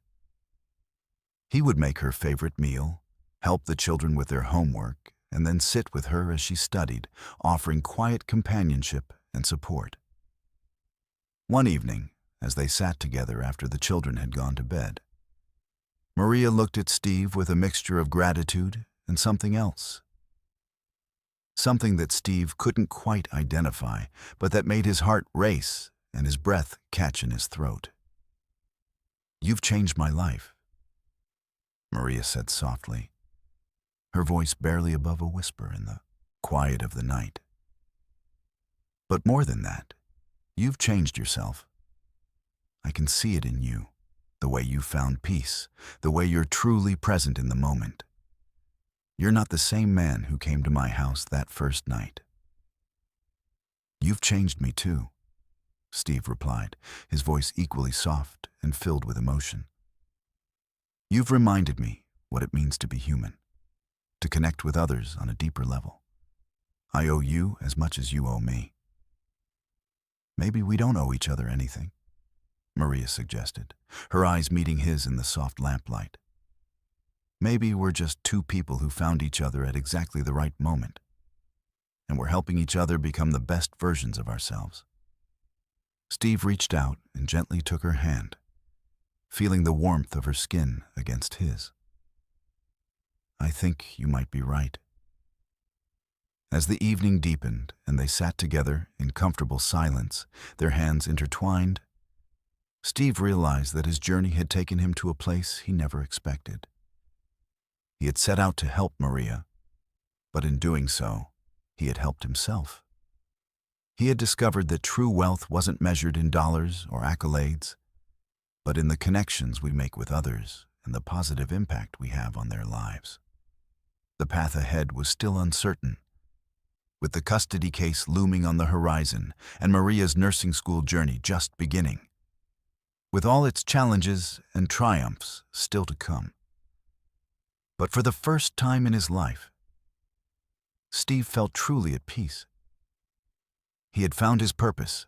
Speaker 1: He would make her favorite meal, help the children with their homework, and then sit with her as she studied, offering quiet companionship and support. One evening, as they sat together after the children had gone to bed, Maria looked at Steve with a mixture of gratitude and something else. Something that Steve couldn't quite identify, but that made his heart race and his breath catch in his throat. "You've changed my life," Maria said softly, her voice barely above a whisper in the quiet of the night. "But more than that, you've changed yourself. I can see it in you, the way you found peace, the way you're truly present in the moment. You're not the same man who came to my house that first night." "You've changed me too," Steve replied, his voice equally soft and filled with emotion. "You've reminded me what it means to be human, to connect with others on a deeper level. I owe you as much as you owe me." "Maybe we don't owe each other anything," Maria suggested, her eyes meeting his in the soft lamplight. "Maybe we're just two people who found each other at exactly the right moment, and we're helping each other become the best versions of ourselves." Steve reached out and gently took her hand, feeling the warmth of her skin against his. "I think you might be right." As the evening deepened and they sat together in comfortable silence, their hands intertwined, Steve realized that his journey had taken him to a place he never expected. He had set out to help Maria, but in doing so, he had helped himself. He had discovered that true wealth wasn't measured in dollars or accolades, but in the connections we make with others and the positive impact we have on their lives. The path ahead was still uncertain, with the custody case looming on the horizon and Maria's nursing school journey just beginning, with all its challenges and triumphs still to come. But for the first time in his life, Steve felt truly at peace. He had found his purpose,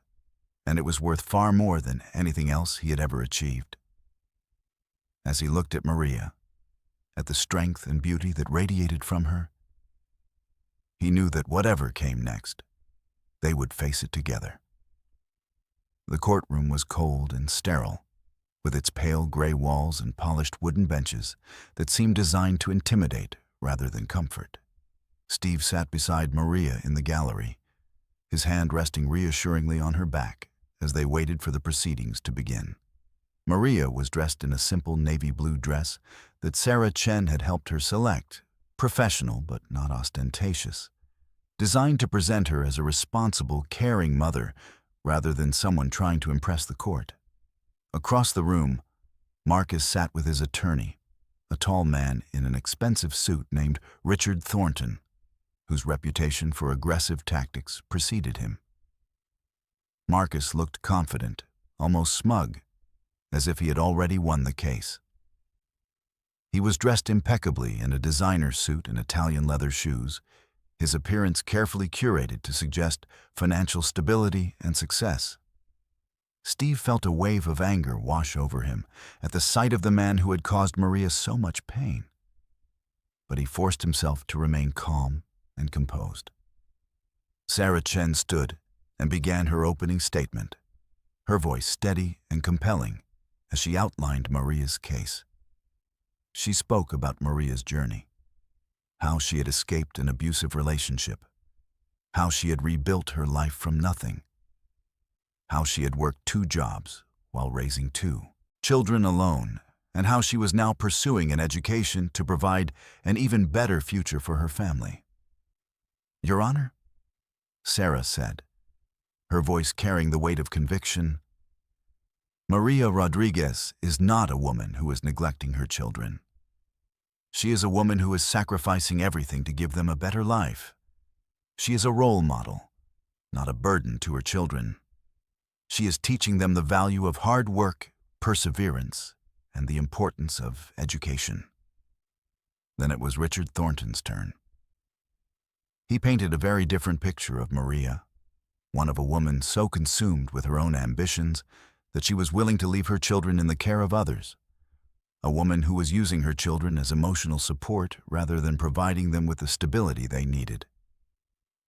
Speaker 1: and it was worth far more than anything else he had ever achieved. As he looked at Maria, at the strength and beauty that radiated from her, he knew that whatever came next, they would face it together. The courtroom was cold and sterile, with its pale gray walls and polished wooden benches that seemed designed to intimidate rather than comfort. Steve sat beside Maria in the gallery, his hand resting reassuringly on her back as they waited for the proceedings to begin. Maria was dressed in a simple navy blue dress that Sarah Chen had helped her select, professional but not ostentatious, designed to present her as a responsible, caring mother rather than someone trying to impress the court. Across the room, Marcus sat with his attorney, a tall man in an expensive suit named Richard Thornton, whose reputation for aggressive tactics preceded him. Marcus looked confident, almost smug, as if he had already won the case. He was dressed impeccably in a designer suit and Italian leather shoes, his appearance carefully curated to suggest financial stability and success. Steve felt a wave of anger wash over him at the sight of the man who had caused Maria so much pain. But he forced himself to remain calm and composed. Sarah Chen stood and began her opening statement, her voice steady and compelling as she outlined Maria's case. She spoke about Maria's journey, how she had escaped an abusive relationship, how she had rebuilt her life from nothing, how she had worked 2 jobs while raising 2 children alone, and how she was now pursuing an education to provide an even better future for her family. "Your Honor," Sarah said, her voice carrying the weight of conviction, "Maria Rodriguez is not a woman who is neglecting her children. She is a woman who is sacrificing everything to give them a better life. She is a role model, not a burden to her children. She is teaching them the value of hard work, perseverance, and the importance of education." Then it was Richard Thornton's turn. He painted a very different picture of Maria, one of a woman so consumed with her own ambitions that she was willing to leave her children in the care of others, a woman who was using her children as emotional support rather than providing them with the stability they needed.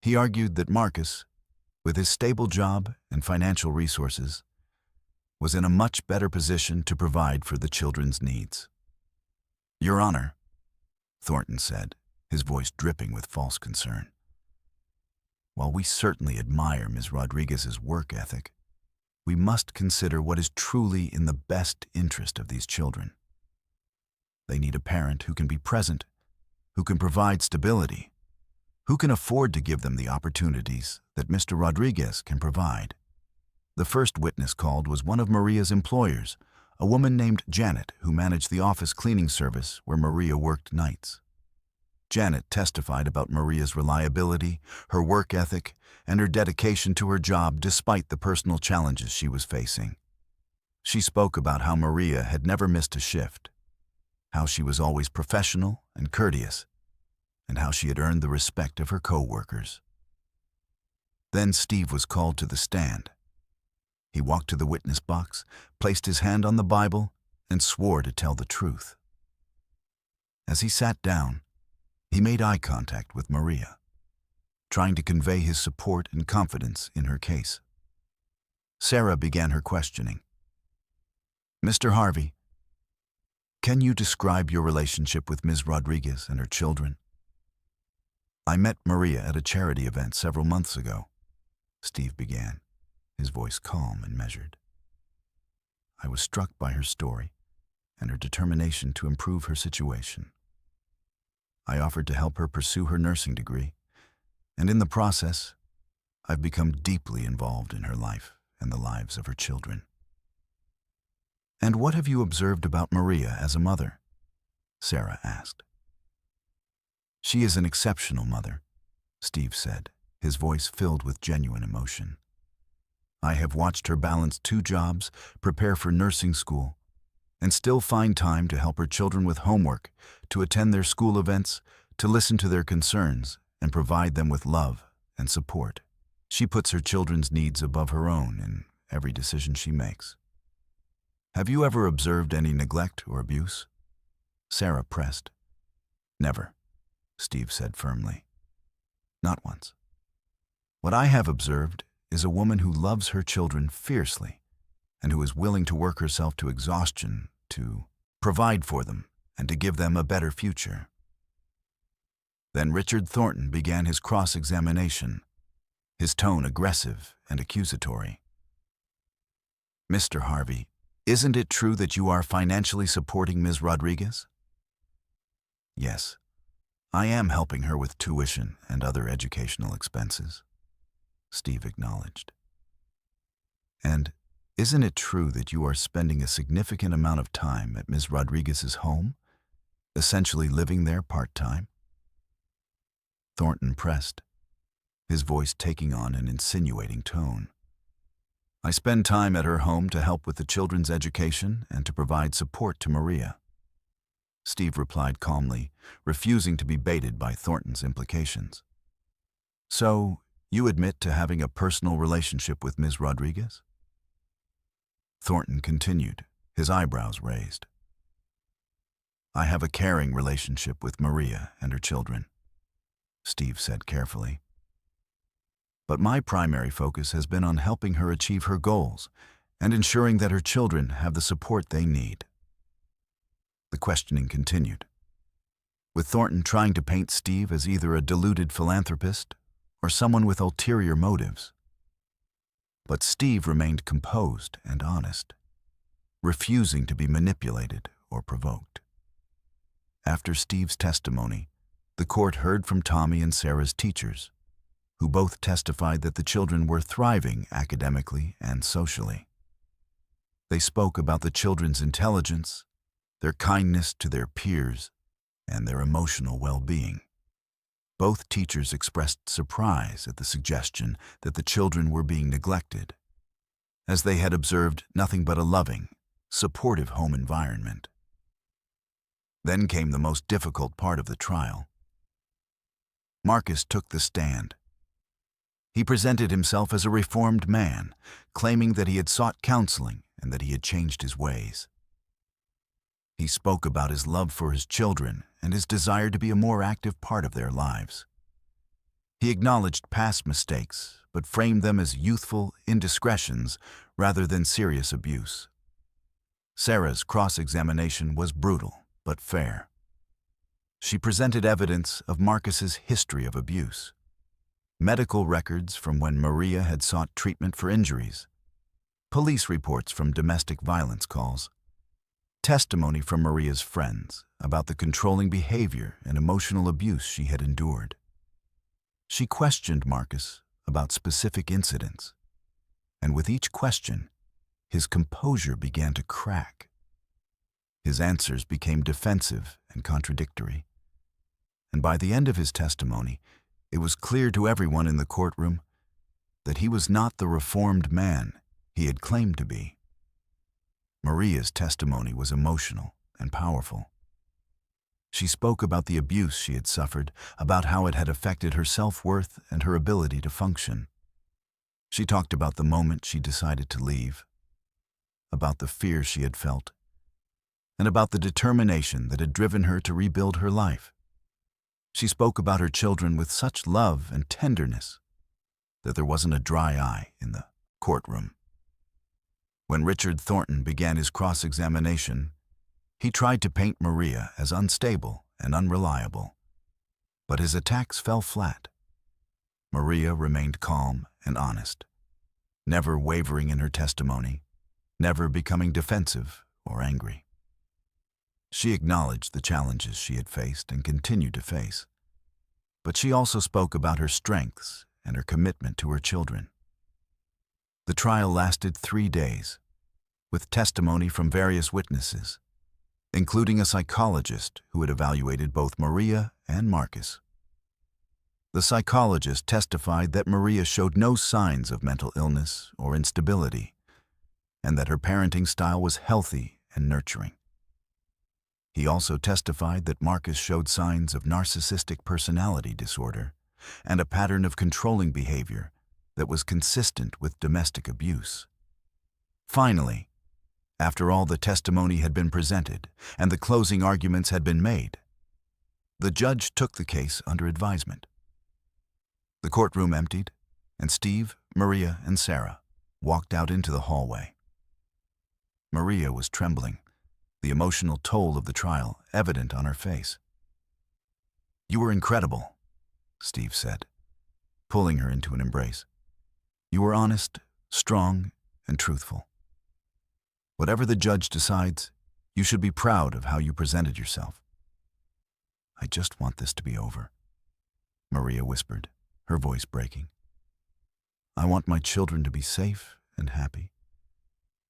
Speaker 1: He argued that Marcus, with his stable job and financial resources, was in a much better position to provide for the children's needs. "Your Honor," Thornton said, his voice dripping with false concern, "while we certainly admire Ms. Rodriguez's work ethic, we must consider what is truly in the best interest of these children. They need a parent who can be present, who can provide stability, who can afford to give them the opportunities that Mr. Rodriguez can provide." The first witness called was one of Maria's employers, a woman named Janet who managed the office cleaning service where Maria worked nights. Janet testified about Maria's reliability, her work ethic, and her dedication to her job despite the personal challenges she was facing. She spoke about how Maria had never missed a shift, how she was always professional and courteous, and how she had earned the respect of her co-workers. Then Steve was called to the stand. He walked to the witness box, placed his hand on the Bible, and swore to tell the truth. As he sat down, he made eye contact with Maria, trying to convey his support and confidence in her case. Sarah began her questioning. "Mr. Harvey, can you describe your relationship with Ms. Rodriguez and her children?" "I met Maria at a charity event several months ago," Steve began, his voice calm and measured. "I was struck by her story and her determination to improve her situation. I offered to help her pursue her nursing degree, and in the process, I've become deeply involved in her life and the lives of her children." "And what have you observed about Maria as a mother?" Sarah asked. "She is an exceptional mother," Steve said, his voice filled with genuine emotion. "I have watched her balance 2 jobs, prepare for nursing school, and still find time to help her children with homework, to attend their school events, to listen to their concerns, and provide them with love and support. She puts her children's needs above her own in every decision she makes." "Have you ever observed any neglect or abuse?" Sarah pressed. "Never," Steve said firmly. "Not once. What I have observed is a woman who loves her children fiercely and who is willing to work herself to exhaustion to provide for them and to give them a better future." Then Richard Thornton began his cross-examination, his tone aggressive and accusatory. "Mr. Harvey, isn't it true that you are financially supporting Ms. Rodriguez?" "Yes, I am helping her with tuition and other educational expenses," Steve acknowledged. "And isn't it true that you are spending a significant amount of time at Ms. Rodriguez's home, essentially living there part-time?" Thornton pressed, his voice taking on an insinuating tone. I spend time at her home to help with the children's education and to provide support to Maria. Steve replied calmly, refusing to be baited by Thornton's implications. So, you admit to having a personal relationship with Ms. Rodriguez? Thornton continued, his eyebrows raised. I have a caring relationship with Maria and her children, Steve said carefully. But my primary focus has been on helping her achieve her goals and ensuring that her children have the support they need. The questioning continued, with Thornton trying to paint Steve as either a deluded philanthropist or someone with ulterior motives. But Steve remained composed and honest, refusing to be manipulated or provoked. After Steve's testimony, the court heard from Tommy and Sarah's teachers, who both testified that the children were thriving academically and socially. They spoke about the children's intelligence, their kindness to their peers, and their emotional well-being. Both teachers expressed surprise at the suggestion that the children were being neglected, as they had observed nothing but a loving, supportive home environment. Then came the most difficult part of the trial. Marcus took the stand. He presented himself as a reformed man, claiming that he had sought counseling and that he had changed his ways. He spoke about his love for his children and his desire to be a more active part of their lives. He acknowledged past mistakes, but framed them as youthful indiscretions rather than serious abuse. Sarah's cross-examination was brutal, but fair. She presented evidence of Marcus's history of abuse, medical records from when Maria had sought treatment for injuries, police reports from domestic violence calls, testimony from Maria's friends about the controlling behavior and emotional abuse she had endured. She questioned Marcus about specific incidents, and with each question, his composure began to crack. His answers became defensive and contradictory, and by the end of his testimony, it was clear to everyone in the courtroom that he was not the reformed man he had claimed to be. Maria's testimony was emotional and powerful. She spoke about the abuse she had suffered, about how it had affected her self-worth and her ability to function. She talked about the moment she decided to leave, about the fear she had felt, and about the determination that had driven her to rebuild her life. She spoke about her children with such love and tenderness that there wasn't a dry eye in the courtroom. When Richard Thornton began his cross-examination, he tried to paint Maria as unstable and unreliable, but his attacks fell flat. Maria remained calm and honest, never wavering in her testimony, never becoming defensive or angry. She acknowledged the challenges she had faced and continued to face, but she also spoke about her strengths and her commitment to her children. The trial lasted 3 days, with testimony from various witnesses, including a psychologist who had evaluated both Maria and Marcus. The psychologist testified that Maria showed no signs of mental illness or instability, and that her parenting style was healthy and nurturing. He also testified that Marcus showed signs of narcissistic personality disorder and a pattern of controlling behavior that was consistent with domestic abuse. Finally, after all the testimony had been presented and the closing arguments had been made, the judge took the case under advisement. The courtroom emptied, and Steve, Maria, and Sarah walked out into the hallway. Maria was trembling, the emotional toll of the trial evident on her face. "You were incredible," Steve said, pulling her into an embrace. "You were honest, strong, and truthful. Whatever the judge decides, you should be proud of how you presented yourself." "I just want this to be over," Maria whispered, her voice breaking. "I want my children to be safe and happy,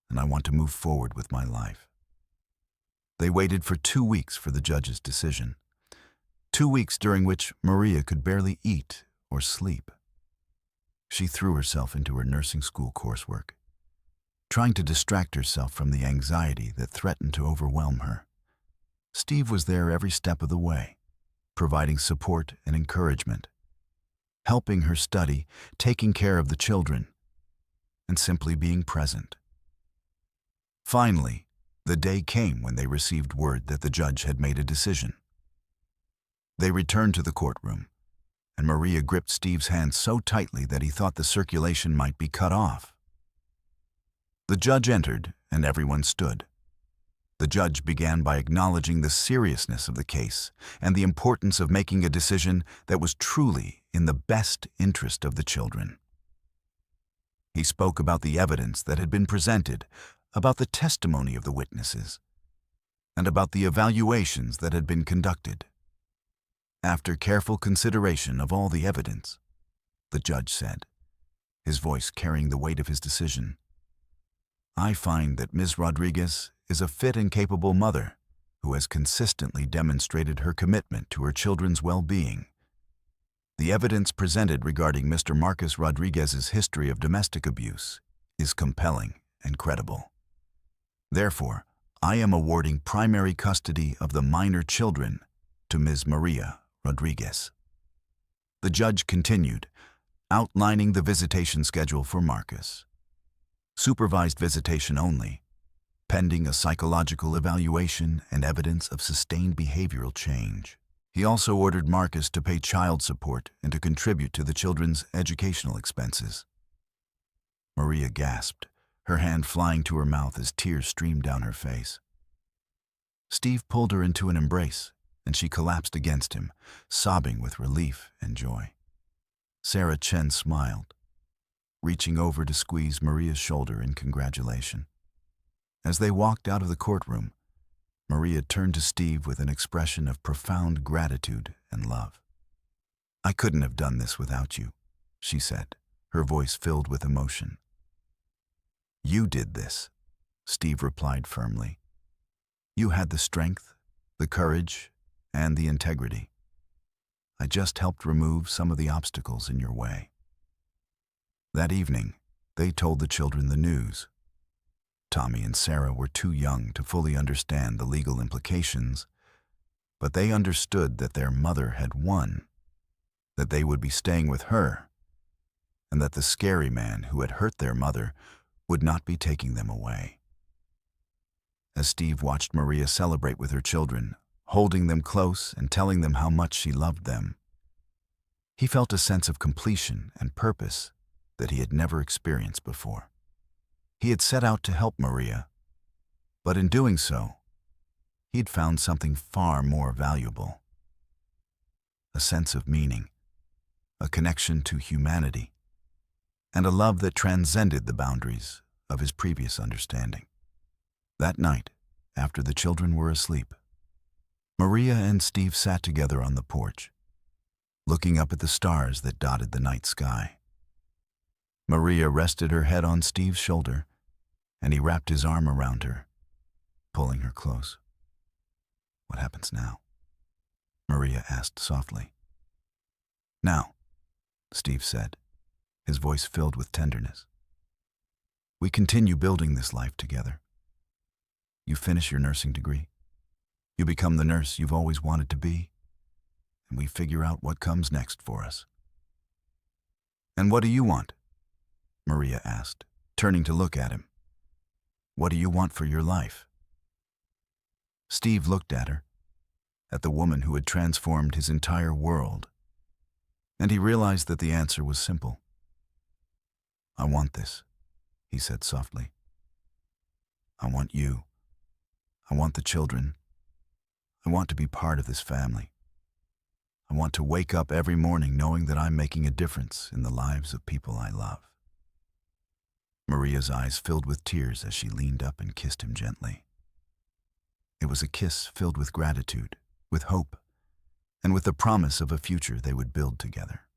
Speaker 1: and I want to move forward with my life." They waited for 2 weeks for the judge's decision, 2 weeks during which Maria could barely eat or sleep. She threw herself into her nursing school coursework, trying to distract herself from the anxiety that threatened to overwhelm her. Steve was there every step of the way, providing support and encouragement, helping her study, taking care of the children, and simply being present. Finally, the day came when they received word that the judge had made a decision. They returned to the courtroom, and Maria gripped Steve's hand so tightly that he thought the circulation might be cut off. The judge entered, and everyone stood. The judge began by acknowledging the seriousness of the case and the importance of making a decision that was truly in the best interest of the children. He spoke about the evidence that had been presented, about the testimony of the witnesses, and about the evaluations that had been conducted. After careful consideration of all the evidence, the judge said, his voice carrying the weight of his decision, "I find that Ms. Rodriguez is a fit and capable mother who has consistently demonstrated her commitment to her children's well-being. The evidence presented regarding Mr. Marcus Rodriguez's history of domestic abuse is compelling and credible. Therefore, I am awarding primary custody of the minor children to Ms. Maria Rodriguez." The judge continued, outlining the visitation schedule for Marcus. Supervised visitation only, pending a psychological evaluation and evidence of sustained behavioral change. He also ordered Marcus to pay child support and to contribute to the children's educational expenses. Maria gasped, her hand flying to her mouth as tears streamed down her face. Steve pulled her into an embrace, and she collapsed against him, sobbing with relief and joy. Sarah Chen smiled, reaching over to squeeze Maria's shoulder in congratulation. As they walked out of the courtroom, Maria turned to Steve with an expression of profound gratitude and love. "I couldn't have done this without you," she said, her voice filled with emotion. "You did this," Steve replied firmly. "You had the strength, the courage, and the integrity. I just helped remove some of the obstacles in your way." That evening, they told the children the news. Tommy and Sarah were too young to fully understand the legal implications, but they understood that their mother had won, that they would be staying with her, and that the scary man who had hurt their mother would not be taking them away. As Steve watched Maria celebrate with her children, holding them close and telling them how much she loved them, he felt a sense of completion and purpose that he had never experienced before. He had set out to help Maria, but in doing so, he had found something far more valuable: a sense of meaning, a connection to humanity, and a love that transcended the boundaries of his previous understanding. That night, after the children were asleep, Maria and Steve sat together on the porch, looking up at the stars that dotted the night sky. Maria rested her head on Steve's shoulder, and he wrapped his arm around her, pulling her close. "What happens now?" Maria asked softly. "Now," Steve said, his voice filled with tenderness, "we continue building this life together. You finish your nursing degree. You become the nurse you've always wanted to be, and we figure out what comes next for us." "And what do you want?" Maria asked, turning to look at him. "What do you want for your life?" Steve looked at her, at the woman who had transformed his entire world, and he realized that the answer was simple. "I want this," he said softly. "I want you. I want the children. I want to be part of this family. I want to wake up every morning knowing that I'm making a difference in the lives of people I love." Maria's eyes filled with tears as she leaned up and kissed him gently. It was a kiss filled with gratitude, with hope, and with the promise of a future they would build together.